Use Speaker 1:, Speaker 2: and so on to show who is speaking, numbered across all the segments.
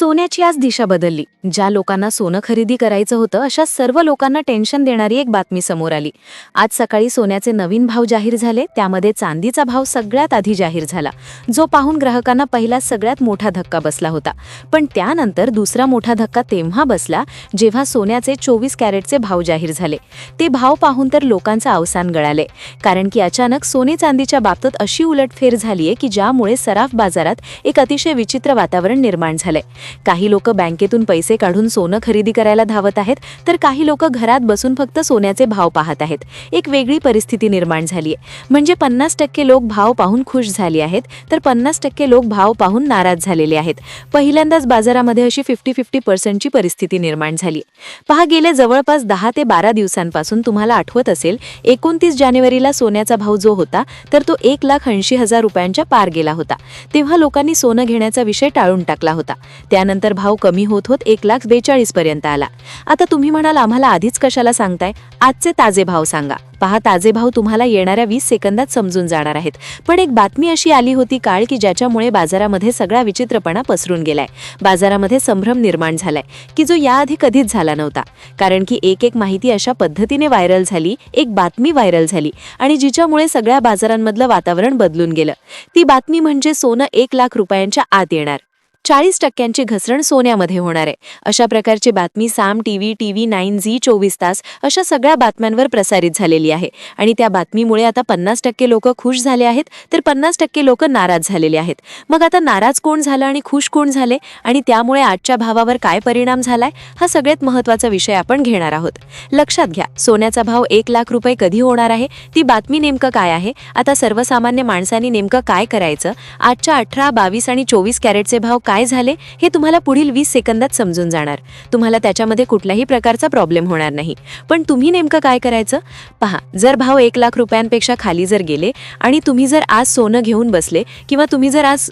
Speaker 1: सोन्याची आज दिशा बदलली. ज्या लोकांना सोनं खरेदी करायचं होतं अशा सर्व लोकांना टेन्शन देणारी एक बातमी समोर आली. आज सकाळी सोन्याचे नवीन भाव जाहीर झाले. त्यामध्ये चांदीचा भाव सगळ्यात आधी जाहीर झाला, जो पाहून ग्राहकांना पहिला सगळ्यात मोठा धक्का बसला होता. पण त्यानंतर दुसरा मोठा धक्का तेव्हा बसला जेव्हा सोन्याचे 24 कॅरेटचे भाव जाहीर झाले. ते भाव पाहून तर लोकांचं अवसान गळाले, कारण की अचानक सोने चांदीच्या बाबतीत अशी उलटफेर झालीये की ज्यामुळे सराफ बाजारात एक अतिशय विचित्र वातावरण निर्माण झालंय. काही लोक बँकेतून पैसे काढून सोनं खरेदी करायला धावत आहेत, तर काही लोक घरात बसून फक्त सोन्याचे भाव पाहत आहेत. एक वेगळी परिस्थिती निर्माण झालीये. म्हणजे 50% लोक भाव पाहून खुश झाले आहेत, तर 50% लोक भाव पाहून नाराज झालेले आहेत. पहिल्यांदाच बाजारामध्ये अशी 50-50% परिस्थिती निर्माण झाली. पहा, गेले जवळपास 10 ते 12 दिवसांपासून तुम्हाला आठवत असेल 29 जानेवारीला सोन्याचा भाव जो होता तर तो 1,80,000 रुपयांच्या पार गेला होता. तेव्हा लोकांनी सोनं घेण्याचा विषय टाळून टाकला होता. त्यानंतर भाव कमी होत 1,42,000 पर्यंत आला. आता तुम्ही म्हणाल, आम्हाला आधीच कशाला सांगताय? आजचे ताजे भाव सांगा. पहा, ताजे भाव तुम्हाला येणाऱ्या 20 सेकंदात समजून जाणार आहेत. पण एक बातमी अशी आली होती काल की ज्याच्यामुळे बाजारामध्ये सगळा विचित्रपणा पसरून गेलाय. बाजारामध्ये संभ्रम निर्माण झालाय की जो याआधी कधीच झाला नव्हता. कारण की एक माहिती अशा पद्धतीने व्हायरल झाली, एक बातमी व्हायरल झाली आणि जिच्यामुळे सगळ्या बाजारांमधलं वातावरण बदलून गेलं. ती बातमी म्हणजे सोनं 1,00,000 रुपयांच्या आत येणार. 40% घसरण सोन्यामध्ये होणार आहे. अशा प्रकारची बातमी साम टीव्ही, TV9, झी 24 तास अशा सगळ्या बातम्यांवर प्रसारित झालेली आहे. आणि त्या बातमीमुळे आता 50% लोक खुश झाले आहेत, तर 50% लोक नाराज झालेले आहेत. मग आता नाराज कोण झालं आणि खुश कोण झाले, आणि त्यामुळे आजच्या भावावर काय परिणाम झालाय, हा सगळ्यात महत्त्वाचा विषय आपण घेणार आहोत. लक्षात घ्या, सोन्याचा भाव 1,00,000 रुपये कधी होणार आहे, ती बातमी नेमकं काय आहे, आता सर्वसामान्य माणसांनी नेमकं काय करायचं, आजच्या 18, 22 आणि 24 कॅरेटचे भाव काय झाले हे तुम्हाला पुढील 20 सेकंदात समजून जाणार. तुम्हाला त्याच्यामध्ये कुठल्याही प्रकारचा प्रॉब्लेम होणार नाही. पण तुम्ही नेमकं काय करायचं? पहा, जर भाव 1,00,000 रुपयांपेक्षा खाली जर गेले आणि तुम्ही जर आज सोनं घेऊन बसले, किंवा तुम्ही जर आज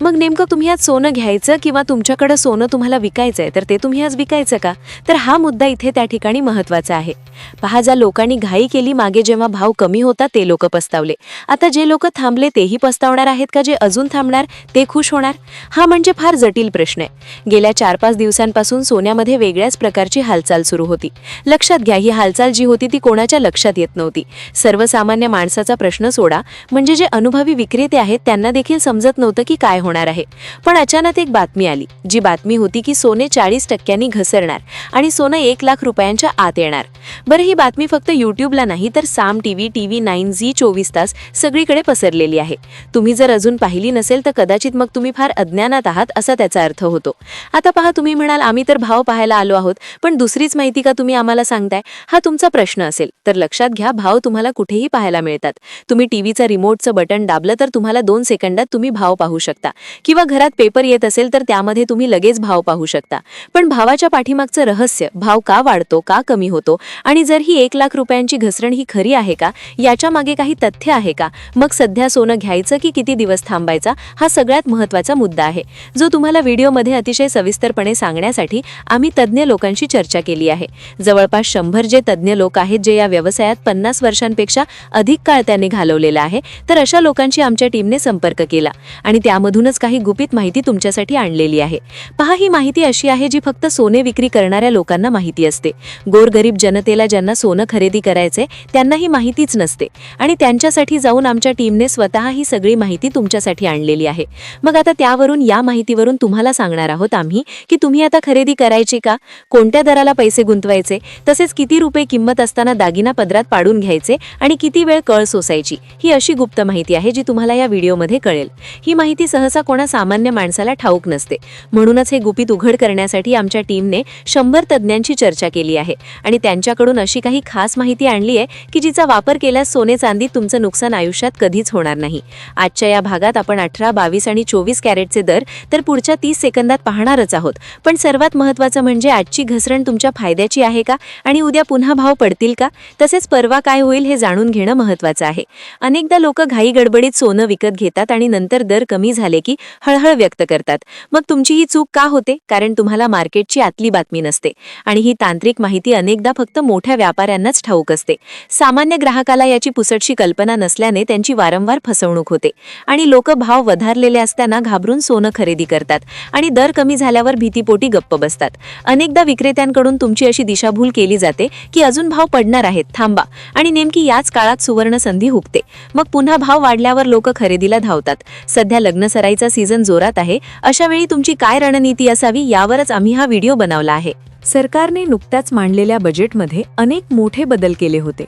Speaker 1: मग नेमकं तुम्ही आज सोनं घ्यायचं किंवा तुमच्याकडे सोनं तुम्हाला विकायचंय, तर ते तुम्ही आज विकायचं का? तर हा मुद्दा इथे त्या ठिकाणी महत्त्वाचा आहे. पहा, ज्या लोकांनी घाई केली मागे जेव्हा भाव कमी होता ते लोक पस्तावले. आता जे लोक थांबले तेही पस्तावणार आहेत का? जे अजून थांबणार ते खुश होणार? हा म्हणजे फार जटिल प्रश्न आहे. गेल्या 4-5 दिवसांपासून सोन्यामध्ये वेगळ्याच प्रकारची हालचाल सुरू होती. लक्षात घ्या, ही हालचाल जी होती ती कोणाच्या लक्षात येत नव्हती. सर्वसामान्य माणसाचा प्रश्न सोडा, म्हणजे जे अनुभवी विक्रेते आहेत त्यांना देखील समजत नव्हतं की काय होणार आहे. पण अचानक एक बातमी आली. जी बातमी होती की सोने 40% घसरणार आणि सोनं 1,00,000 रुपयांच्या आत येणार. बरं, ही बातमी फक्त यूट्यूबला नाही तर साम टीव्ही, TV9, झी 24 तास सगळीकडे पसरलेली आहे. तुम्ही जर अजून पाहिली नसेल तर कदाचित मग तुम्ही फार अज्ञानात आहात असा त्याचा अर्थ होतो. आता पहा, तुम्ही म्हणाल, आम्ही तर भाव पाहायला आलो आहोत, पण दुसरीच माहिती का तुम्ही आम्हाला सांगताय? हा तुमचा प्रश्न असेल तर लक्षात घ्या, भाव तुम्हाला कुठेही पाहायला मिळतात. तुम्ही टीव्हीचा रिमोटचं बटन दाबलं तर तुम्हाला 2 सेकंदात तुम्ही भाव पाहू शकता, किंवा घरात पेपर येत असेल तर त्यामध्ये तुम्ही लगेच भाव पाहू शकता. पण भावाच्या पाठीमागचं रहस्य, भाव का वाढतो, का कमी होतो, आणि जर ही 1,00,000 रुपयांची घसरण ही खरी आहे का, याच्या मागे काही तथ्य आहे का, मग सध्या सोनं घ्यायचं की किती दिवस थांबायचा, हा सगळ्यात महत्त्वाचा मुद्दा आहे, जो तुम्हाला व्हिडिओमध्ये अतिशय सविस्तरपणे सांगण्यासाठी आम्ही तज्ज्ञ लोकांशी चर्चा केली आहे. जवळपास 100 जे तज्ज्ञ लोक आहेत जे या व्यवसायात 50 वर्षांपेक्षा अधिक काळ त्यांनी घालवलेला आहे, तर अशा लोकांशी आमच्या टीमने संपर्क केला आणि त्यामधूनच काही गुपित माहिती तुमच्यासाठी आणलेली आहे. पहा, ही माहिती अशी आहे जी फक्त सोने विक्री करणाऱ्या लोकांना माहिती असते. गोरगरीब जनतेला ज्यांना सोनं खरेदी करायचे त्यांना ही माहितीच नसते, आणि त्यांच्यासाठी जाऊन आमच्या टीमने स्वतः ही सगळी माहिती तुमच्यासाठी आणलेली आहे. मग आता त्यावरून, या माहितीवरून तुम्हाला सांगणार आहोत आम्ही की तुम्ही आता खरेदी करायची का, कोणत्या दराला पैसे गुंतवायचे, तसेच किती रुपये किंमत असताना दागिना पदरात पाडून घ्यायचे आणि किती वेळ कळ सोसायची. ही अशी गुप्त माहिती आहे जी तुम्हाला या व्हिडिओमध्ये कळेल. ही माहिती सहसा कोणा सामान्य माणसाला ठाऊक नसते. म्हणूनच हे गुपित उघड करण्यासाठी आमच्या टीमने 100 तज्ज्ञांची चर्चा केली आहे आणि त्यांच्याकडून अशी काही खास माहिती आणली आहे की जिचा वापर केल्यास सोने चांदीत तुमचं नुकसान आयुष्यात कधीच होणार नाही. आजच्या या भागात आपण 18, 22 आणि 24 कॅरेटचे दर तर पुढच्या 30 सेकंदात पाहणारच आहोत. पण सर्वात महत्त्वाचं म्हणजे आजची घसरण तुमच्या फायद्याची आहे का, आणि उद्या पुन्हा भाव पडतील का, तसेच परवा काय होईल हे जाणून घेणं महत्त्वाचं आहे. अनेकदा लोक घाई गडबडीत सोनं विकत घेतात आणि नंतर दर कमी झाले की हळहळ व्यक्त करतात. मग तुमची ही चूक का होते? कारण तुम्हाला मार्केटची आतली बातमी नसते आणि ही तांत्रिक माहिती अनेकदा फक्त मोठ्या व्यापाऱ्यांनाच ठाऊक असते. सामान्य ग्राहकाला याची पुसटशी कल्पना नसल्याने त्यांची वारंवार फसवणूक होते आणि लोक भाव वधारलेले असताना घाबरून सोनं खरेदी करतात आणि दर कमी झाल्यावर भीतीपोटी गप्प बसतात. अनेकदा विक्रेत्यांकडून तुमची अशी दिशाभूल केली जाते की अजून भाव पडणार आहेत, थांबा, आणि नेमकी याच काळात सुवर्ण संधी हुकते. मग पुन्हा भाव वाढल्यावर लोक खरेदीला धावतात. सध्या लग्नसराईचा सीझन जोरात आहे. अशा वेळी तुमची काय रणनीती असावी यावरच आम्ही हा व्हिडिओ बनवला आहे. सरकारने नुकत्याच मांडलेल्या बजेटमध्ये अनेक मोठे बदल केले होते.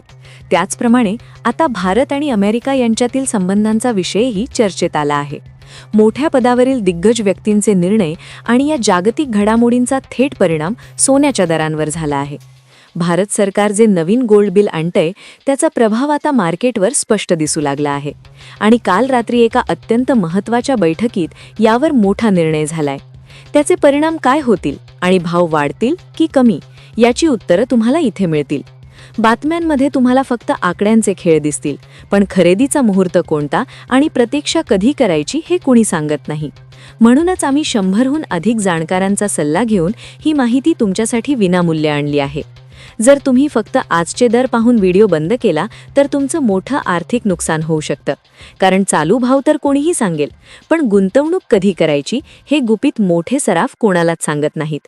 Speaker 1: त्याचप्रमाणे आता भारत आणि अमेरिका यांच्यातील संबंधांचा विषयही चर्चेत आला आहे. मोठ्या पदावरील दिग्गज व्यक्तींचे निर्णय आणि या जागतिक घडामोडींचा थेट परिणाम सोन्याच्या दरांवर झाला आहे. भारत सरकार जे नवीन गोल्ड बिल आणतंय त्याचा प्रभाव आता मार्केटवर स्पष्ट दिसू लागला आहे आणि काल रात्री एका अत्यंत महत्त्वाच्या बैठकीत यावर मोठा निर्णय झालाय. त्याचे परिणाम काय होतील आणि भाव वाढतील की कमी याची उत्तरं तुम्हाला इथे मिळतील. बातम्यांमध्ये तुम्हाला फक्त आकड्यांचे खेळ दिसतील, पण खरेदीचा मुहूर्त कोणता आणि प्रतीक्षा कधी करायची हे कुणी सांगत नाही. म्हणूनच आम्ही 100हून अधिक जाणकारांचा सल्ला घेऊन ही माहिती तुमच्यासाठी विनामूल्य आणली आहे. जर तुम्ही फक्त आजचे दर पाहून व्हिडिओ बंद केला तर तुमचं मोठं आर्थिक नुकसान होऊ शकतं. कारण चालू भाव तर कोणीही सांगेल, पण गुंतवणूक कधी करायची हे गुपित मोठे सराफ कोणालाच सांगत नाहीत.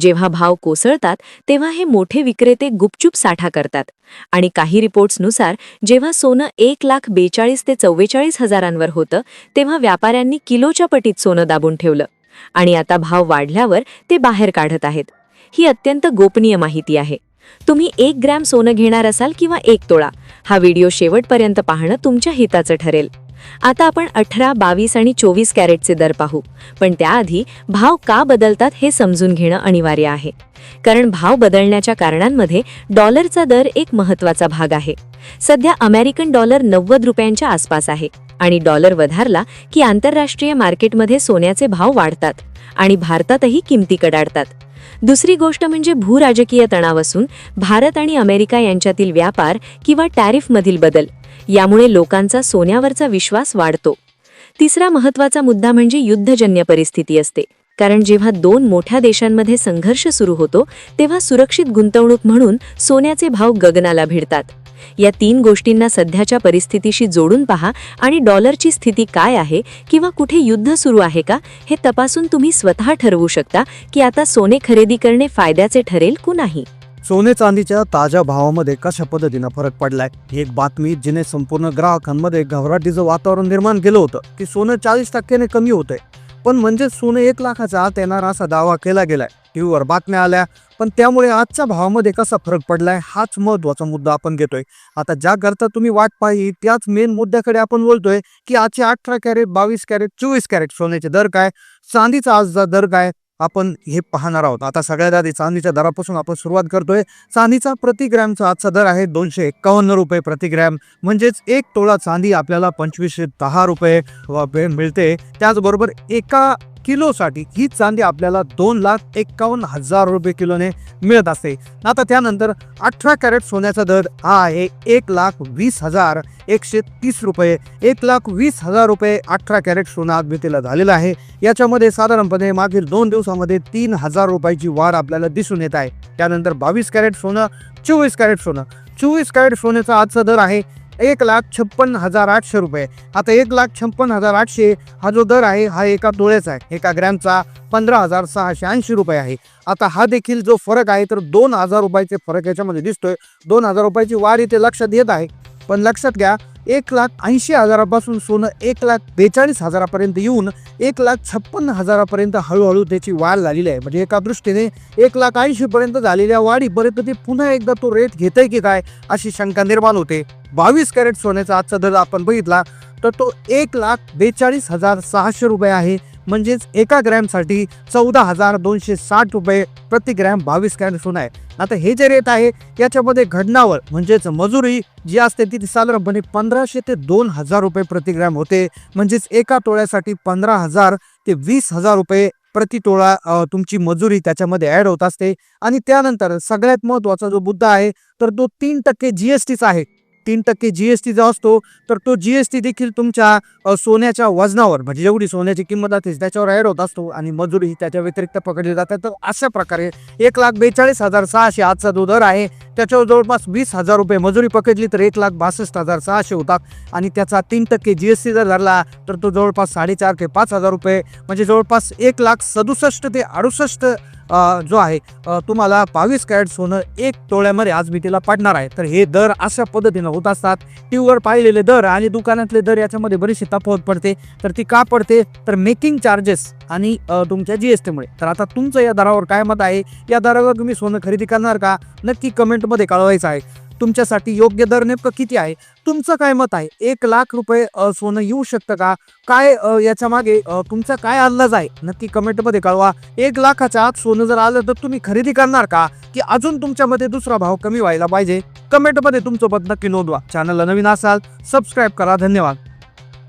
Speaker 1: जेव्हा भाव कोसळतात तेव्हा हे मोठे विक्रेते गुपचूप साठा करतात आणि काही रिपोर्ट्सनुसार जेव्हा सोनं 1,42,000 ते 44,000 होतं तेव्हा व्यापाऱ्यांनी किलोच्या पटीत सोनं दाबून ठेवलं आणि आता भाव वाढल्यावर ते बाहेर काढत आहेत. ही अत्यंत गोपनीय माहिती आहे. तुम्ही 1 ग्रॅम सोनं घेणार असाल किंवा 1 तोळा, हा व्हिडिओ शेवटपर्यंत पाहणं तुमच्या हिताचं ठरेल. आता आपण 18, 22 आणि 24 कॅरेटचे दर पाहू, पण त्याआधी भाव का बदलतात हे समजून घेणं अनिवार्य आहे. कारण भाव बदलण्याच्या कारणांमध्ये डॉलरचा दर एक महत्त्वाचा भाग आहे. सध्या अमेरिकन डॉलर 90 रुपयांच्या आसपास आहे आणि डॉलर वधारला की आंतरराष्ट्रीय मार्केटमध्ये सोन्याचे भाव वाढतात आणि भारतातही किमती कडाडतात. दुसरी गोष्ट म्हणजे भूराजकीय तणाव असून भारत आणि अमेरिका यांच्यातील व्यापार किंवा टॅरिफमधील बदल यामुळे लोकांचा सोन्यावरचा विश्वास वाढतो. तिसरा महत्त्वाचा मुद्दा म्हणजे युद्धजन्य परिस्थिती असते. कारण जेव्हा 2 मोठ्या देशांमध्ये संघर्ष सुरू होतो तेव्हा सुरक्षित गुंतवणूक म्हणून सोन्याचे भाव गगनाला भिडतात. या 3 गोष्टींना सध्याच्या परिस्थितीशी जोडून पहा आणि डॉलरची स्थिती काय आहे किंवा कुठे युद्ध सुरू आहे का हे तपासून तुम्ही स्वतः ठरवू शकता की आता सोने खरेदी करणे फायद्याचे ठरेल की नाही.
Speaker 2: सोने चांदीच्या ताज्या भावामध्ये कशा पद्धतीनं फरक पडलाय ही एक बातमी जिने संपूर्ण ग्राहकांमध्ये घबराटीचं वातावरण निर्माण केलं होतं की सोनं 40% कमी होतंय. पण म्हणजे सोनं 1 लाखाच्या आत येणार असा दावा केला गेलाय. टीव्हीवर बातम्या आल्या, पण त्यामुळे आजच्या भावामध्ये कसा फरक पडलाय हाच महत्त्वाचा मुद्दा आपण घेतोय. आता ज्याकरता तुम्ही वाट पाहिली त्याच मेन मुद्द्याकडे आपण बोलतोय की आजचे 18 कॅरेट, 22 कॅरेट, 24 कॅरेट सोन्याचे दर काय, चांदीचा आजचा दर काय आपण हे पाहणार आहोत. आता सगळ्यात आधी चांदीच्या दरापासून आपण सुरुवात करतोय. चांदीचा प्रति ग्रॅमचा आजचा दर आहे 251 रुपये प्रति ग्रॅम. म्हणजेच 1 तोळा चांदी आपल्याला 2510 रुपये मिळते. त्याचबरोबर 1 किलोसाठी ही चांदी आपल्याला 2,51,000 रुपये किलोने मिळत असते. आता त्यानंतर 18 कॅरेट सोन्याचा दर हा आहे 1,20,130 रुपये. 1,20,000 रुपये 18 कॅरेट सोनं आज मितीला झालेलं आहे. याच्यामध्ये साधारणपणे मागील 2 दिवसामध्ये 3,000 रुपयाची वाढ आपल्याला दिसून येत आहे. त्यानंतर 22 कॅरेट सोनं, 24 कॅरेट सोनं. 24 कॅरेट सोन्याचा आजचा दर आहे 1,56,800 रुपये. आता 1,56,800 हा जो दर आहे हा 1 तोळ्याचा आहे. 1 ग्रॅमचा 15,680 रुपये आहे. आता हा देखील जो फरक आहे तर 2,000 रुपयाचे फरक याच्यामध्ये दिसतोय. 2,000 रुपयाची वाढ इथे लक्षात येत आहे. पण लक्षात घ्या 1,80,000 पासून सोनं 1,42,000 पर्यंत येऊन 1,56,000 पर्यंत हळूहळू त्याची वाढ झालेली आहे. म्हणजे एका दृष्टीने 1,80,000 पर्यंत झालेल्या वाढीपर्यंत ते पुन्हा एकदा तो रेट घेतय की काय अशी शंका निर्माण होते. 22 कॅरेट सोन्याचा आजचा दर आपण बघितला तर तो 1,42,600 रुपये आहे. म्हणजेच 1 ग्रॅमसाठी 14,260 रुपये प्रति ग्रॅम 22 कॅरेट सोनं आहे. आता हे जे रेट आहे याच्यामध्ये घडणावर म्हणजेच मजुरी जी असते ती साधारणपणे 1,500 ते 2,000 रुपये प्रति ग्रॅम होते. म्हणजेच 1 तोळ्यासाठी 15,000 ते 20,000 रुपये प्रति तोळा तुमची मजुरी त्याच्यामध्ये ॲड होत असते. आणि त्यानंतर सगळ्यात महत्त्वाचा जो मुद्दा आहे तर तो 3% GSTचा आहे. 3% GST जो असतो तर तो GST देखील तुमच्या सोन्याच्या वजनावर म्हणजे जेवढी सोन्याची किंमत असते त्याच्यावर ॲड होत असतो आणि मजुरी त्याच्या व्यतिरिक्त पकडली जाते. तर अशा प्रकारे 1,42,600 आजचा जो दर आहे त्याच्यावर जवळपास 20,000 रुपये मजुरी पकडली तर 1,62,600 होतात आणि त्याचा 3% GST जर धरला तर तो जवळपास 4,500 ते 5,000 रुपये म्हणजे जवळपास 1,67,000 ते 68,000 जो आहे तुम्हाला 22 कॅरेट सोनं 1 तोळ्यामध्ये आज मितीला पडणार आहे. तर हे दर अशा पद्धतीनं होत असतात. टीव्हीवर पाहिलेले दर आणि दुकानातले दर याच्यामध्ये बरीचशी तफावत पडते. तर ती का पडते तर मेकिंग चार्जेस आणि तुमच्या GSTमुळे. तर आता तुमचं या दरावर काय मत आहे, या दरावर तुम्ही सोनं खरेदी करणार का, नक्की कमेंटमध्ये कळवायचं आहे. तुमच्यासाठी योग्य दर नेमकं किती आहे, तुमचं काय मत आहे, 1,00,000 रुपये सोनं येऊ शकतं का, काय याच्या मागे तुमचा काय अंदाज आहे, नक्की कमेंटमध्ये कळवा. 1,00,000च्या आत सोनं जर आलं तर तुम्ही खरेदी करणार का, की अजून तुमच्यामध्ये दुसरा भाव कमी व्हायला पाहिजे. कमेंटमध्ये तुमचं मत नक्की नोंदवा. चॅनलला नवीन असाल सबस्क्राईब करा. धन्यवाद.